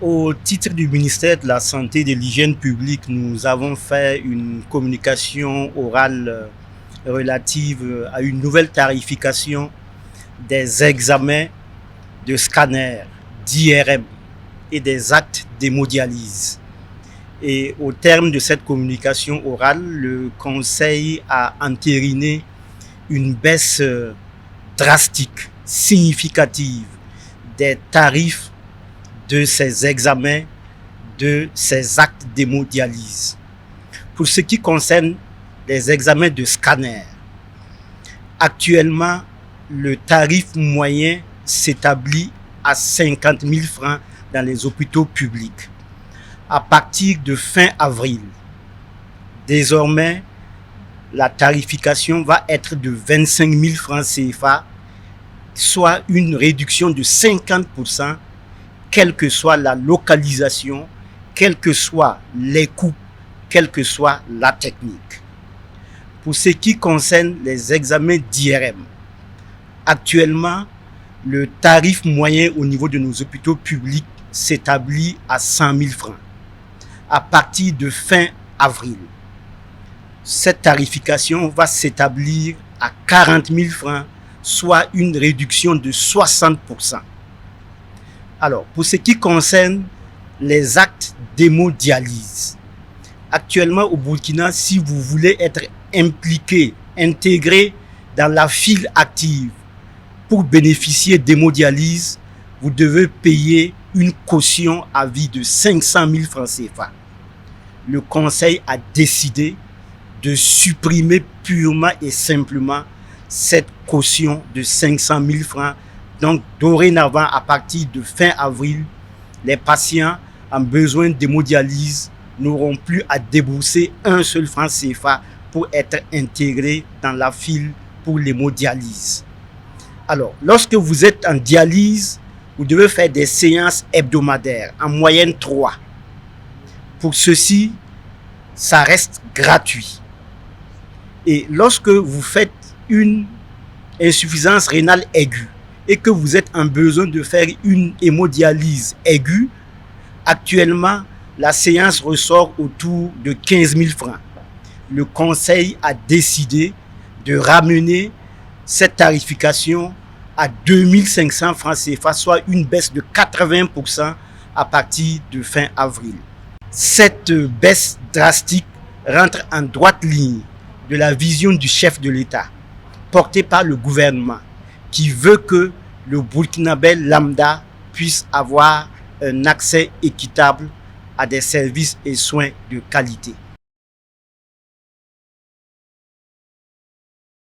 Au titre du ministère de la Santé et de l'Hygiène publique, nous avons fait une communication orale relative à une nouvelle tarification des examens de scanner, d'IRM et des actes d'hémodialyse. Et au terme de cette communication orale, le Conseil a entériné une baisse drastique, significative des tarifs de ces examens, de ces actes d'hémodialyse. Pour ce qui concerne les examens de scanner, actuellement, le tarif moyen s'établit à 50 000 francs dans les hôpitaux publics. À partir de fin avril, désormais, la tarification va être de 25 000 francs CFA, soit une réduction de 50%, quelle que soit la localisation, quels que soient les coûts, quelle que soit la technique. Pour ce qui concerne les examens d'IRM, actuellement, le tarif moyen au niveau de nos hôpitaux publics s'établit à 100 000 francs. À partir de fin avril, cette tarification va s'établir à 40 000 francs, soit une réduction de 60%. Alors, pour ce qui concerne les actes d'hémodialyse, actuellement au Burkina, si vous voulez être impliqué, intégré dans la file active pour bénéficier d'hémodialyse, vous devez payer une caution à vie de 500 000 francs CFA. Le Conseil a décidé de supprimer purement et simplement cette caution de 500 000 francs. Donc, dorénavant, à partir de fin avril, les patients en besoin d'hémodialyse n'auront plus à débourser un seul franc CFA pour être intégrés dans la file pour l'hémodialyse. Alors, lorsque vous êtes en dialyse, vous devez faire des séances hebdomadaires, en moyenne 3. Pour ceci, ça reste gratuit. Et lorsque vous faites une insuffisance rénale aiguë et que vous êtes en besoin de faire une hémodialyse aiguë, actuellement, la séance ressort autour de 15 000 francs. Le Conseil a décidé de ramener cette tarification à 2 500 francs CFA, soit une baisse de 80% à partir de fin avril. Cette baisse drastique rentre en droite ligne de la vision du chef de l'État, portée par le gouvernement, qui veut que le Burkinabé lambda puisse avoir un accès équitable à des services et soins de qualité.